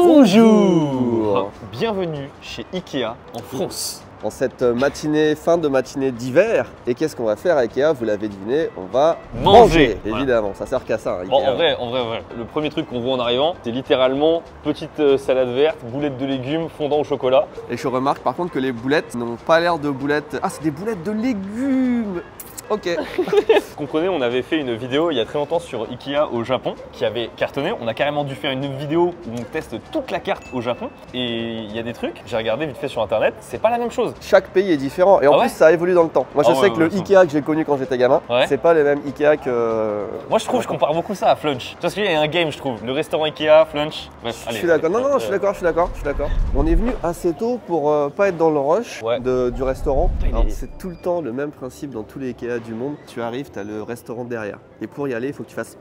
Bonjour. Bienvenue chez Ikea en France. En cette matinée, fin de matinée d'hiver. Et qu'est-ce qu'on va faire à Ikea? Vous l'avez deviné, on va manger. Évidemment, ça sert qu'à ça. Hein, en vrai. Le premier truc qu'on voit en arrivant, c'est littéralement petite salade verte, boulettes de légumes, fondant au chocolat. Et je remarque par contre que les boulettes n'ont pas l'air de boulettes. Ah, c'est des boulettes de légumes. Ok. Qu'on connaît, on avait fait une vidéo il y a très longtemps sur Ikea au Japon qui avait cartonné. On a carrément dû faire une vidéo où on teste toute la carte au Japon. Et il y a des trucs, j'ai regardé vite fait sur internet, c'est pas la même chose. Chaque pays est différent et en plus ça évolue dans le temps. Moi je sais que le Ikea que j'ai connu quand j'étais gamin, c'est pas les mêmes Ikea que... Moi je trouve, je compare beaucoup ça à Flunch. Parce qu'il y a un game je trouve, le restaurant Ikea, Flunch. Bref, je suis d'accord, non, je suis d'accord. On est venu assez tôt pour pas être dans le rush du restaurant. C'est tout le temps le même principe dans tous les Ikea du monde. Tu arrives, tu as le restaurant derrière. Et pour y aller, il faut que tu fasses...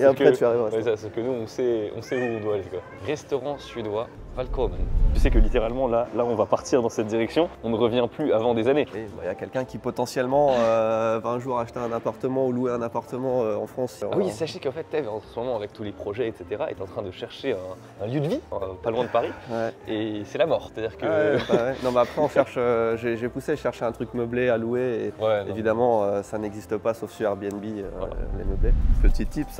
Et après tu arrives au restaurant. C'est que nous on sait où on doit aller quoi. Restaurant suédois Välkommen. Tu sais que littéralement là on va partir dans cette direction, on ne revient plus avant des années. Il y a quelqu'un qui potentiellement va un jour acheter un appartement ou louer un appartement en France. Oui, sachez qu'en fait Tev en ce moment avec tous les projets etc est en train de chercher un lieu de vie pas loin de Paris et c'est la mort. C'est-à-dire que... Non mais après on cherche, j'ai poussé chercher un truc meublé à louer et évidemment ça n'existe pas sauf sur Airbnb les meublés. Petit tips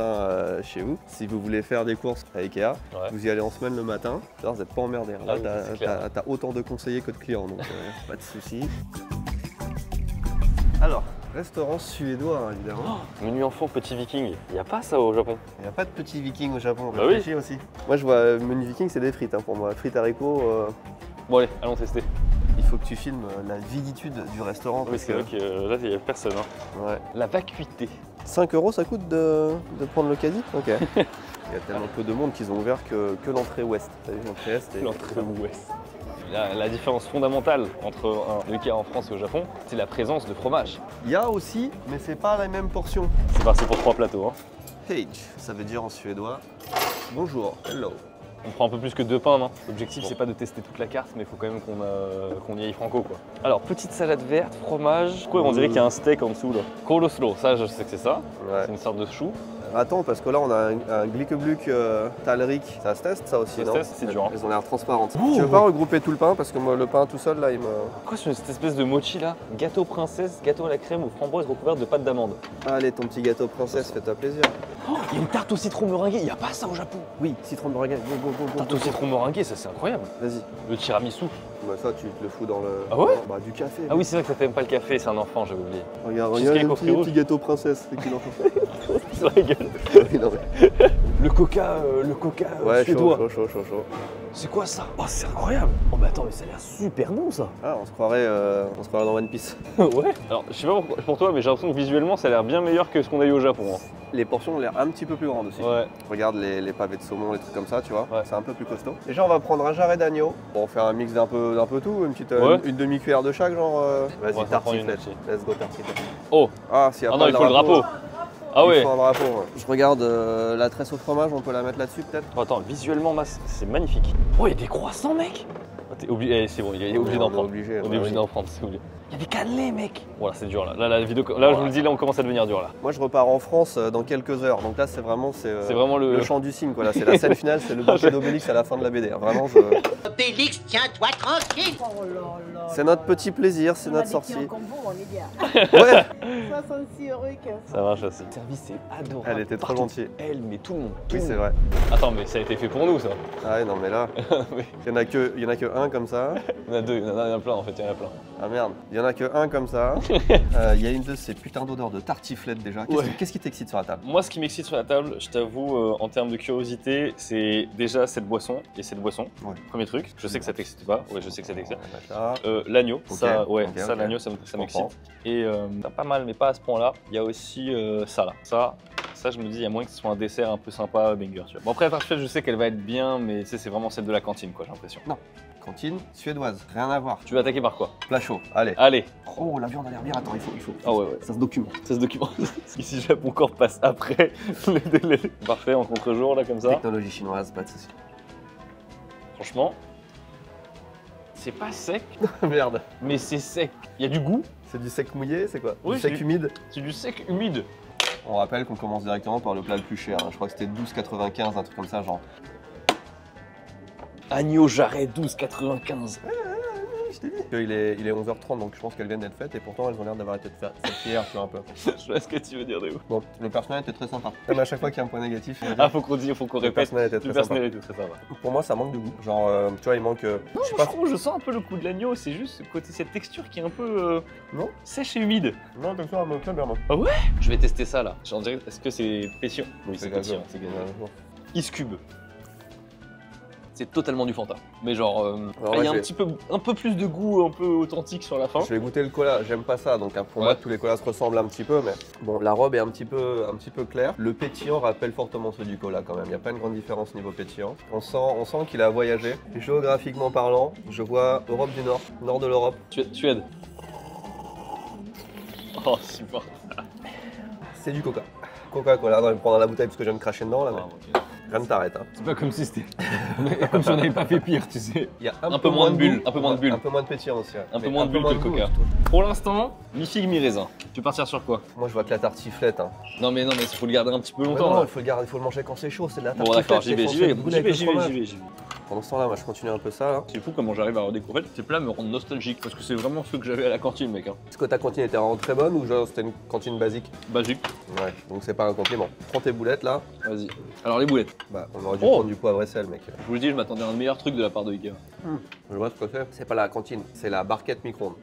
chez vous, si vous voulez faire des courses à Ikea, vous y allez en semaine le matin, vous n'êtes pas emmerdé. Là, t'as autant de conseillers que de clients, donc pas de soucis. Alors, restaurant suédois, évidemment. Menu enfant petit viking, il n'y a pas ça au Japon. Il n'y a pas de petit viking au Japon, réfléchis aussi. Moi je vois menu viking, c'est des frites pour moi, frites haricots. Bon allez, allons tester. Il faut que tu filmes la viditude du restaurant. Oui, c'est vrai que là, il n'y a personne. La vacuité. 5 € ça coûte de prendre le caddie? Ok. Il y a tellement peu de monde qu'ils ont ouvert que l'entrée ouest. T'as vu l'entrée est et... L'entrée ouest. La différence fondamentale entre un Ikea en France et au Japon, c'est la présence de fromage. Il y a aussi, mais c'est pas la même portion. C'est parti pour 3 plateaux. Page, ça veut dire en suédois bonjour, hello. On prend un peu plus que 2 pains, non? L'objectif, c'est pas de tester toute la carte, mais il faut quand même qu'on y aille franco, quoi. Alors, petite salade verte, fromage. Quoi, on dirait qu'il y a un steak en dessous, là. Coleslaw, ça, je sais que c'est ça. C'est une sorte de chou. Attends, parce que là, on a un Glickebluk Talrik. Ça se teste, ça aussi, non? C'est dur. Elles ont l'air transparentes. Tu veux pas regrouper tout le pain? Parce que moi, le pain tout seul, là, il me... Quoi, c'est cette espèce de mochi, là? Gâteau princesse, gâteau à la crème ou framboise recouverte de pâte d'amande. Allez, ton petit gâteau princesse, fais-toi plaisir. Il y a une tarte au citron meringué, il n'y a pas ça au Japon. Oui, citron meringué, go. Tarte au citron meringué, ça c'est incroyable. Vas-y. Le tiramisu. Bah ça, tu te le fous dans le... Ah ouais? Bah du café. Ah oui, c'est vrai que ça t'aime pas le café, c'est un enfant, j'avais oublié. Regarde, le petit gâteau princesse, c'est qu'il en fait. Ça rigole. Le coca suédois. Chaud. C'est quoi ça? Oh, c'est incroyable. Oh mais attends, mais ça a l'air super bon ça. Ah, on se croirait dans One Piece. Ouais. Alors, je sais pas pour toi, mais j'ai l'impression que visuellement, ça a l'air bien meilleur que ce qu'on a eu au Japon. Les portions ont l'air un petit peu plus grandes aussi. Ouais. Regarde les pavés de saumon, les trucs comme ça, tu vois. C'est un peu plus costaud. Déjà, on va prendre un jarret d'agneau. Bon, on fait un mix d'un peu tout, une demi-cuillère de chaque, genre. Vas-y, tartiflette. Let's go, tartiflette. Oh. Ah, si non, il faut le drapeau. Ah ouais. Il faut un drapeau. Je regarde la tresse au fromage, on peut la mettre là-dessus peut-être? Oh, attends, visuellement, c'est magnifique. Oh, il y a des croissants, mec. C'est bon, il est obligé d'en prendre. On est obligé d'en prendre, c'est obligé. Il y a des cannelés, mec. Voilà, c'est dur là. Là, la vidéo, là, je vous le dis, là, on commence à devenir dur là. Moi, je repars en France dans quelques heures. Donc là, c'est vraiment le chant du cygne, quoi. Là, c'est la scène finale, c'est le bouquet d'Obélix à la fin de la BD. Vraiment, je... Obélix, tiens-toi tranquille. C'est notre petit plaisir, c'est notre sortie. Combo, on est bien. Ouais. 66 € Ça marche aussi. Le service, c'est adorable. Elle était trop gentille. Elle, mais tout le monde. Oui, c'est vrai. Attends, mais ça a été fait pour nous, ça. Ah ouais, non, mais là, il y en a que un comme ça. Il y en a 2, il y en a plein en fait, il y en a plein. Ah merde, il y en a que un comme ça. Il y a une de ces putains d'odeurs de tartiflette déjà. Qu'est-ce qui t'excite sur la table? Moi, ce qui m'excite sur la table, je t'avoue, en termes de curiosité, c'est déjà cette boisson et cette boisson. Premier truc. Je sais que ça t'excite pas. Ouais, je sais que ça t'excite. L'agneau, ça, l'agneau, ça m'excite. Et t'as pas mal, mais pas à ce point-là. Il y a aussi ça là. Ça, je me dis, il y a moins que ce soit un dessert un peu sympa, banger. Tu vois. Bon, après, la tartiflette, je sais qu'elle va être bien, mais c'est vraiment celle de la cantine, quoi, j'ai l'impression. Non. Cantine suédoise, rien à voir. Tu vas attaquer par quoi? Plat chaud, allez. Allez. Oh, la viande a l'air bien, attends, il faut. Ah ouais. Ça se documente. Ça se documente. Ici, Japon corps passe après les délais. Parfait, en contre-jour, là, comme ça. Technologie chinoise, pas de soucis. Franchement, c'est pas sec. Merde. Mais c'est sec. Il y a du goût. C'est du sec mouillé, c'est quoi? Oui, du sec humide? C'est du sec humide. On rappelle qu'on commence directement par le plat le plus cher. Je crois que c'était 12,95, un truc comme ça, genre. Agneau jarret 12,95. Je t'ai dit. Il est 11h30 donc je pense qu'elles viennent d'être faites et pourtant elles ont l'air d'avoir été faites hier, tu vois un peu. Je vois ce que tu veux dire de ouf. Bon, le personnel était très sympa. Comme à chaque fois qu'il y a un point négatif. Ah, faut qu'on dise, faut qu'on Le répète. personnel était Le très personnel sympa. était très sympa. Pour moi, ça manque de goût. Genre, tu vois, il manque. Non, je sais moi, pas. je sens un peu le goût de l'agneau, c'est juste côté cette texture qui est un peu Non sèche et humide. Non, comme ça, elle me plaît bien, moi. Je vais tester ça là. J'en dirais, est-ce que c'est pétillant? Oui, c'est gazeux. pétillant, c'est gazeux. Iscube. C'est totalement du Fanta. Mais genre, il y a un peu plus de goût un peu authentique sur la fin. Je vais goûter le cola, j'aime pas ça, donc pour moi tous les colas se ressemblent un petit peu, mais bon, la robe est un petit peu claire. Le pétillant rappelle fortement ceux du cola quand même, il n'y a pas une grande différence niveau pétillant. On sent qu'il a voyagé. Géographiquement parlant, je vois Europe du Nord, nord de l'Europe. Suède. Oh, super. C'est du Coca. Coca-Cola, non, je vais prendre la bouteille parce que je viens de cracher dedans là, mais Ok. rien ne t'arrête. Hein. C'est pas comme si c'était. Comme si on n'avait pas fait pire, tu sais. Il y a Un peu moins de bulles, un peu moins de bulles. Un peu moins de pétillant aussi. Ouais. Un peu Mais moins de bulles que le goût, Coca. je trouve. Pour l'instant, mi-figue, mi-raisin. Tu veux partir sur quoi? Moi je vois que la tartiflette. Hein. Non, mais il faut le garder un petit peu Ouais, longtemps. non, là. il faut le garder, il faut le manger quand c'est chaud, c'est de la Bon, tartiflette. d'accord, c'est j'y vais. foncé de boule avec le fromage. Pendant ce temps-là, moi je continue un peu ça. Là. C'est fou comment j'arrive à redécouvrir. Ces plats me rendent nostalgique parce que c'est vraiment ceux que j'avais à la cantine, mec. Hein. Est-ce que ta cantine était vraiment très bonne ou genre c'était une cantine basique? Basique. Ouais, donc c'est pas un compliment. Prends tes boulettes là. Vas-y. Alors, les boulettes. Bah, on aurait dû Oh prendre du poivre et sel, mec. Je vous le dis, je m'attendais à un meilleur truc de la part de Ikea. Je vois ce que c'est. C'est pas la cantine, c'est la barquette micro-ondes.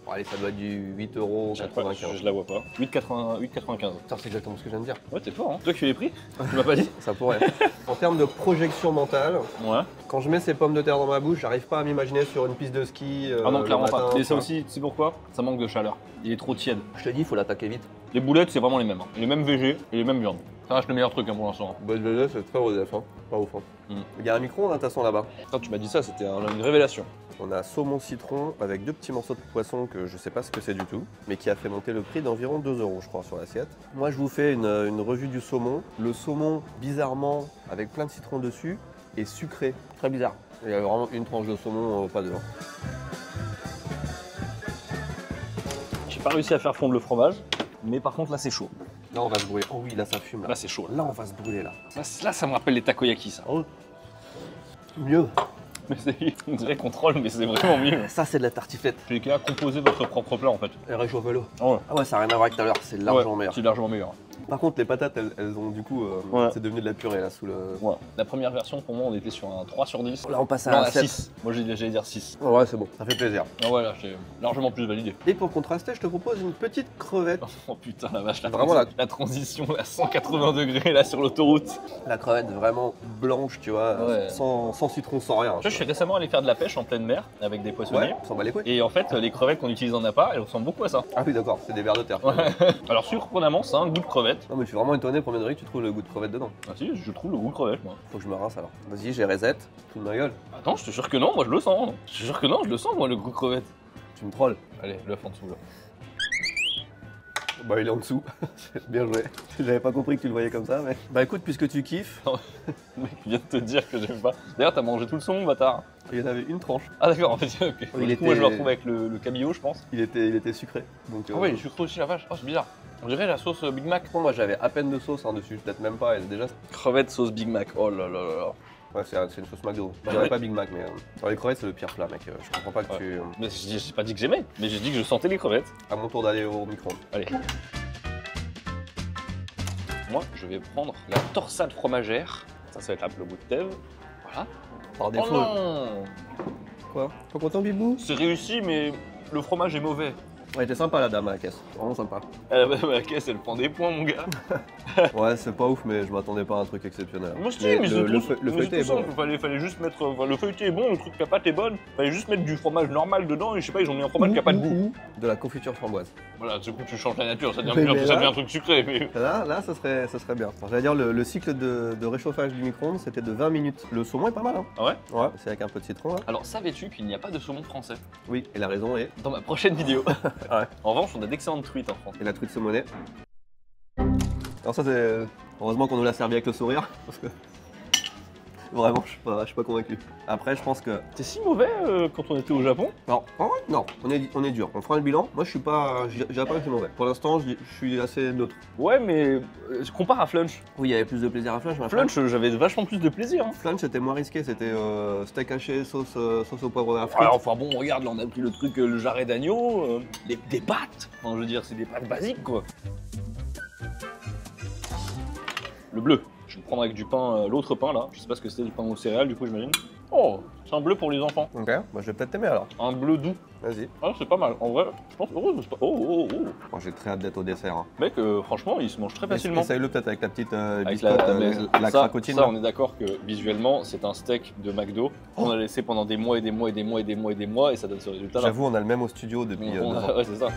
Bon, allez, ça doit être du 8,95 €. Je la vois pas. 8,95. Putain, c'est exactement ce que je viens de dire. Ouais, t'es fort, hein. Toi qui l'as pris? Tu m'as pas dit? Ça pourrait. En termes de projection mentale, Ouais. quand je mets ces pommes de terre dans ma bouche, j'arrive pas à m'imaginer sur une piste de ski. Ah non, le clairement matin, pas. Et ça quoi. aussi, tu sais pourquoi? Ça manque de chaleur. Il est trop tiède. Je te dis, il faut l'attaquer vite. Les boulettes, c'est vraiment les mêmes. Hein. Les mêmes VG et les mêmes viandes. Ça reste le meilleur truc hein, pour l'instant. Bonne VG, c'est très ODF, hein. Pas ouf. Hein. Il y a un micro-ondes, de toute façon, là-bas. Quand tu m'as dit ça, c'était une révélation. On a saumon citron avec 2 petits morceaux de poisson que je sais pas ce que c'est du tout, mais qui a fait monter le prix d'environ 2 € je crois sur l'assiette. Moi je vous fais une revue du saumon. Le saumon, bizarrement, avec plein de citron dessus, est sucré. Très bizarre. Il y a vraiment une tranche de saumon, pas deux. J'ai pas réussi à faire fondre le fromage, mais par contre là c'est chaud. Là on va se brûler. Oh oui, là ça fume. Là c'est chaud. Là on va se brûler là. Là ça me rappelle les takoyaki ça. Oh. Mieux. Mais on dirait qu'on troll, mais c'est vraiment mieux. Ça c'est de la tartiflette. J'ai qu'à composer votre propre plat en fait. Et réchauffez-le. Ouais. Ah ouais, ça n'a rien à voir avec tout à l'heure, c'est largement meilleur. C'est largement meilleur. Par contre, les patates, elles ont du coup, Ouais. c'est devenu de la purée là sous le. Ouais. La première version pour moi on était sur un 3 sur 10. Là on passe Non, à à 7. 6. Moi j'allais dire 6. Ouais, c'est bon, ça fait plaisir. Ah ouais là j'ai largement plus validé. Et pour contraster, je te propose une petite crevette. Oh putain la vache, Vraiment, la transition à 180 degrés là sur l'autoroute. La crevette vraiment blanche, tu vois, Ouais. sans citron, sans rien. Tu vois, je suis récemment allé faire de la pêche en pleine mer avec des poissonniers. Ouais, on s'en bat les couilles. Et en fait, les crevettes qu'on utilise en appât, elles ressemblent beaucoup à ça. Ah oui, d'accord, c'est des vers de terre. Ouais. Alors, surprenamment, ça a un goût de crevette. Non, mais je suis vraiment étonné, premier degré, que tu trouves le goût de crevette dedans. Ah si, je trouve le goût de crevette, moi. Faut que je me rince alors. Vas-y, j'ai reset. Tout de ma gueule. Attends, je te jure que non, moi je le sens. Je te jure que non, je le sens, moi, le goût de crevette. Tu me trolles. Allez, l'œuf en dessous, là. Bah, il est en dessous. Bien joué. J'avais pas compris que tu le voyais comme ça, mais. Bah, écoute, puisque tu kiffes, Le mec vient de te dire que j'aime pas. D'ailleurs, t'as mangé tout le saumon, bâtard. il y en avait une tranche. Ah d'accord, en fait, ok. Il Du coup, moi, je était- le retrouve avec le cabillaud, je pense. Il était sucré. Donc, Ah ouais, il est sucré aussi, la vache. Oh, c'est bizarre. On dirait la sauce Big Mac. Moi, j'avais à peine de sauce hein, dessus, peut-être même pas. Et déjà, Crevette sauce Big Mac. Oh là là là là. ouais, c'est une sauce McDo. Je Ouais. dirais pas Big Mac, mais. Alors, les crevettes, c'est le pire plat, mec. Je comprends pas que Ouais. tu. Mais j'ai pas dit que j'aimais, mais j'ai dit que je sentais les crevettes. À mon tour d'aller au micro-ondes. Allez. Moi, je vais prendre la torsade fromagère. Ça va être le goût de Thèves. Voilà. Par Oh défaut. non! Quoi? Pas content, Bibou? C'est réussi, mais le fromage est mauvais. Ouais, était sympa la dame à la caisse. Vraiment sympa. La caisse, elle prend des points, mon gars. Ouais, c'est pas ouf, mais je m'attendais pas à un truc exceptionnel. Moi, je dis, mais le feuilleté est bon. Fallait juste mettre. Le feuilleté est bon, le truc la pâte est bonne. Fallait juste mettre du fromage normal dedans et je sais pas, ils ont mis un fromage qui a pas de goût. De la confiture framboise. Voilà, du coup, tu changes la nature, ça devient, Mais ça là- devient un truc sucré. Mais... Là, ça serait bien. Alors, j'allais dire, le cycle de réchauffage du micro-ondes, c'était de 20 minutes. Le saumon est pas mal, hein. Ah ouais? Ouais, c'est avec un peu de citron, là. Alors, savais-tu qu'il n'y a pas de saumon français? Oui, et la raison est. Dans ma prochaine vidéo. Ouais. En revanche, on a d'excellentes truites en France. Et la truite saumonée. Alors, ça, c'est. Heureusement qu'on nous l'a servi avec le sourire. Parce que. Vraiment, je suis pas convaincu. Après, je pense que... C'est si mauvais quand on était au Japon? Non, non, on est dur. On fera le bilan. Moi, je suis pas... Je dirais pas que c'est mauvais. Pour l'instant, je suis assez neutre. Ouais, mais je compare à Flunch. Oui, il y avait plus de plaisir à Flunch. Flunch, j'avais vachement plus de plaisir. Hein. Flunch, c'était moins risqué. C'était steak haché, sauce au poivre à frites. Alors, enfin bon, regarde, là, on a pris le truc, le jarret d'agneau, des pâtes. Enfin, je veux dire, c'est des pâtes basiques, quoi. Le bleu. Je vais le prendre avec du pain, l'autre pain là. Je sais pas ce que c'était, du pain aux céréales, du coup, j'imagine. Oh, c'est un bleu pour les enfants. Ok, bah, je vais peut-être t'aimer alors. Un bleu doux. Vas-y. Ah, c'est pas mal. En vrai, je pense. Oh, c'est pas. Oh. Oh, j'ai très hâte d'être au dessert. Hein. Mec, franchement, il se mange très facilement. Essaye-le peut-être avec la petite Avec biscotte, la cracotine. Ça, on est d'accord que visuellement, c'est un steak de McDo qu'on a laissé pendant des mois et ça donne ce résultat là. J'avoue, on a le même au studio depuis 2 ans. Ouais, c'est ça.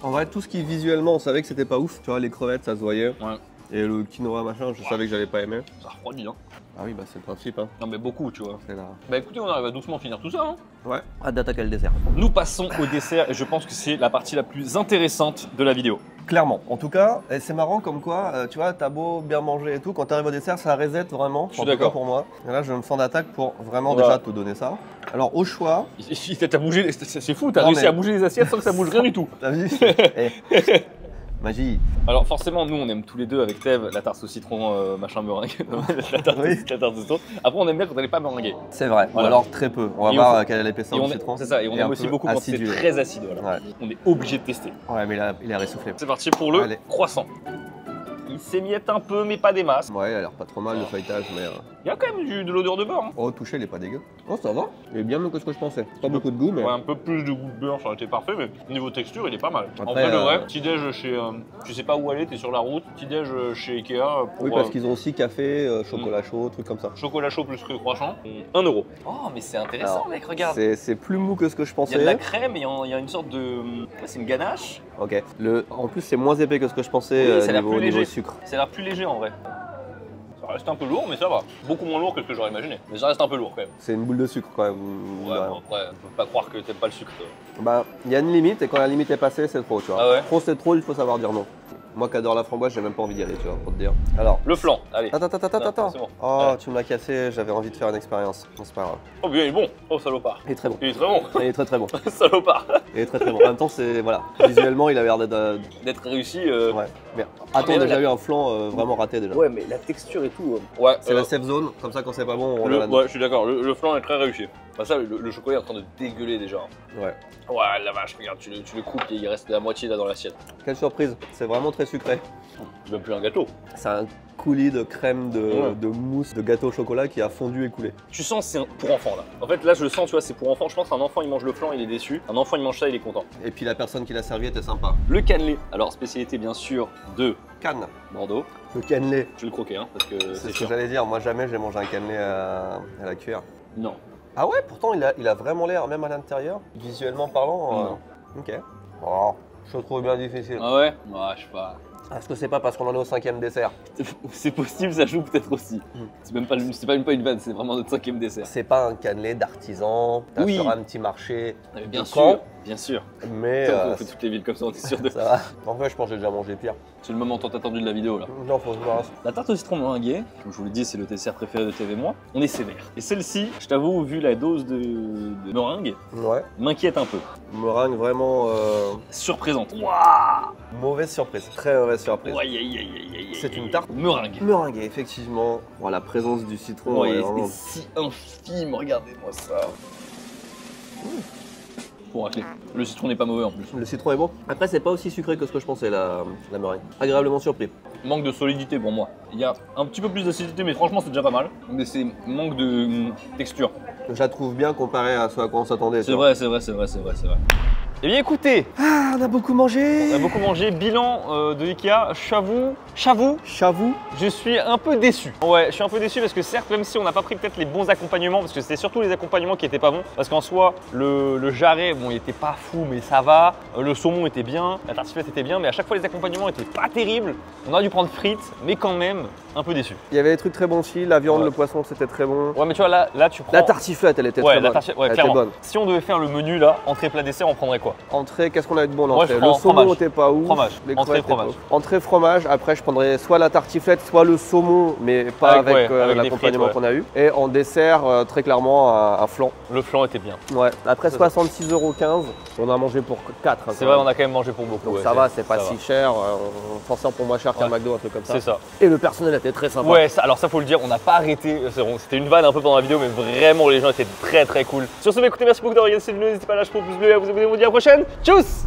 En vrai, tout ce qui visuellement, on savait que c'était pas ouf. Tu vois, les crevettes, ça se voyait. Ouais. Et le quinoa machin, je savais que j'allais pas aimer. Ça refroidit, hein. Ah oui, bah c'est le principe. Hein. Non, mais beaucoup, tu vois. C'est là. Bah écoutez, on arrive à doucement finir tout ça. Hein. Ouais. Hâte d'attaquer le dessert. Nous passons au dessert et je pense que c'est la partie la plus intéressante de la vidéo. Clairement. En tout cas, c'est marrant comme quoi, tu vois, t'as beau bien manger et tout, quand t'arrives au dessert, ça reset vraiment. Je suis d'accord pour moi. Et là, je me sens d'attaque pour vraiment voilà. déjà te donner ça. Alors, au choix. T'as bougé, c'est fou, t'as réussi à bouger les assiettes sans que ça bouge rien du tout. T'as vu Magie. Alors forcément, nous on aime tous les deux avec Tev la tarte au citron machin meringue. la tarte au citron. Après on aime bien quand elle n'est pas meringuée. C'est vrai, voilà. Ou alors très peu. On va voir quelle est l'épaisseur du citron. C'est ça, et on aime aussi beaucoup quand c'est très acide. Voilà. Ouais. On est obligé de tester. Ouais, mais il a ressoufflé. C'est parti pour le croissant. Il s'émiette un peu, mais pas des masses. Ouais, il a l'air pas trop mal le feuilletage, mais. Il y a quand même de l'odeur de beurre. Hein. Oh, touché, il est pas dégueu. Oh, ça va. Il est bien mieux que ce que je pensais. Pas beaucoup de goût, mais. Ouais, un peu plus de goût de beurre, ça aurait été parfait, mais niveau texture, il est pas mal. Après, en vrai, le vrai, petit-déj chez. Tu sais pas où aller, t'es sur la route. Petit-déj chez Ikea. Pour, oui, parce qu'ils ont aussi café, chocolat chaud, trucs comme ça. Chocolat chaud plus que croissant. 1 €. Oh, mais c'est intéressant, alors, mec, regarde. C'est plus mou que ce que je pensais. Il y a de la crème et il y a une sorte de. Ouais, c'est une ganache. Ok. En plus, c'est moins épais que ce que je pensais niveau sucre. Ça a l'air plus léger en vrai. Ça reste un peu lourd, mais ça va. Beaucoup moins lourd que ce que j'aurais imaginé. Mais ça reste un peu lourd quand même. C'est une boule de sucre quand même. Ouais, bon, après, on peut pas croire que t'aimes pas le sucre. Toi. Bah, il y a une limite et quand la limite est passée, c'est trop, tu vois. Ah ouais. Trop, c'est trop, il faut savoir dire non. Moi qui adore la framboise, j'ai même pas envie d'y aller, tu vois, pour te dire. Alors. Le flan, allez. Attends. Bon. Oh, tu me l'as cassé, j'avais envie de faire une expérience. Non, c'est pas grave. Oh, bien, il est bon. Oh, salopard. Il est très bon. Il est très bon. Il est très bon. Salopard. Il est très bon. En même temps, c'est. Voilà. Visuellement, il a l'air d'être réussi. Ouais. Mais attends, on a déjà eu un flan vraiment raté déjà. Ouais, mais la texture et tout. Ouais. C'est la safe zone, comme ça, quand c'est pas bon, on ouais, je suis d'accord. Le flan est très réussi. Bah, ça, le chocolat est en train de dégueuler déjà. Ouais. Ouais, la vache, regarde, tu le coupes et il reste la moitié là dans l'assiette. Quelle surprise, c'est vraiment très sucré. C'est même plus un gâteau. C'est un coulis de crème, de mousse, de gâteau au chocolat qui a fondu et coulé. Tu sens c'est pour enfant là. En fait là je le sens, tu vois, c'est pour enfant. Je pense qu'un enfant il mange le flan, il est déçu. Un enfant il mange ça, il est content. Et puis la personne qui l'a servi était sympa. Le cannelé, alors spécialité bien sûr de Cannes. Bordeaux. Le cannelé. Je vais le croquer hein, parce que c'est ce que j'allais dire. Moi jamais j'ai mangé un cannelé à la cuillère. Non. Ah ouais, pourtant il a vraiment l'air, même à l'intérieur, visuellement parlant. Non. Ok. Oh, je le trouve bien difficile. Ah ouais? Ouais, je sais pas. Est-ce que c'est pas parce qu'on en est au 5e dessert? C'est possible, ça joue peut-être aussi. C'est même pas une vanne, c'est vraiment notre 5e dessert. C'est pas un cannelé d'artisan, t'as oui. sur un petit marché. Bien sûr, bien sûr. Mais on fait toutes les villes comme ça, on est sûr de ça. Va. En fait, je pense que j'ai déjà mangé pire. C'est le moment tant attendu de la vidéo là. Non, faut se voir. La tarte au citron meringuée, comme je vous l'ai dit, c'est le dessert préféré de TV et moi. On est sévère. Et celle-ci, je t'avoue, vu la dose de meringue, m'inquiète un peu. Meringue vraiment surprésente. Waouh! Mauvaise surprise, très mauvaise surprise. C'est une tarte meringue. Meringue, effectivement. Oh, la présence du citron est vraiment si infime, regardez-moi ça. Pour racler. Le citron n'est pas mauvais en plus. Le citron est bon. Après, c'est pas aussi sucré que ce que je pensais, la meringue. Agréablement surpris. Manque de solidité pour moi. Il y a un petit peu plus d'acidité, mais franchement, c'est déjà pas mal. Mais c'est manque de texture. Je la trouve bien comparée à ce à quoi on s'attendait. C'est vrai. Eh bien écoutez, on a beaucoup mangé. Bilan de Ikea, j'avoue, je suis un peu déçu. Ouais, je suis un peu déçu parce que certes, même si on n'a pas pris peut-être les bons accompagnements, parce que c'était surtout les accompagnements qui étaient pas bons, parce qu'en soi, le jarret, bon, il était pas fou, mais ça va. Le saumon était bien, la tartiflette était bien, mais à chaque fois les accompagnements étaient pas terribles. On aurait dû prendre frites, mais quand même un peu déçu. Il y avait des trucs très bons aussi, la viande, le poisson, c'était très bon. Ouais, mais tu vois là tu prends. La tartiflette, elle était très bonne. Ouais, clairement. Si on devait faire le menu là, entrée plat dessert, on prendrait quoi? quoi? Entrée, qu'est-ce qu'on a eu de bon en Moi, entrée? je prends Le saumon fromage. était pas ouf. Fromage. Les Entrée, crevettes étaient fromage. pas ouf. Entrée, fromage. Après, je prendrais soit la tartiflette, soit le saumon, mais pas avec, avec des l'accompagnement frites, qu'on a eu. Et en dessert, très clairement, un flan. Le flan était bien. Ouais. Après 66,15 €, on a mangé pour 4. C'est vrai, on a quand même mangé pour beaucoup. Donc ouais, ça va, c'est pas si va. cher. On s'en sort pour moins cher qu'un McDo, un truc comme ça. C'est ça. Et le personnel était très sympa. Ouais, alors ça faut le dire, on n'a pas arrêté. C'était une vanne un peu pendant la vidéo, mais vraiment les gens étaient très très cool. Sur ce, écoutez, merci beaucoup d'avoir regardé cette vidéo. N'hésitez pas à lâcher un pouce bleu et à vous abonner. On vous dit à la prochaine. Tchuss!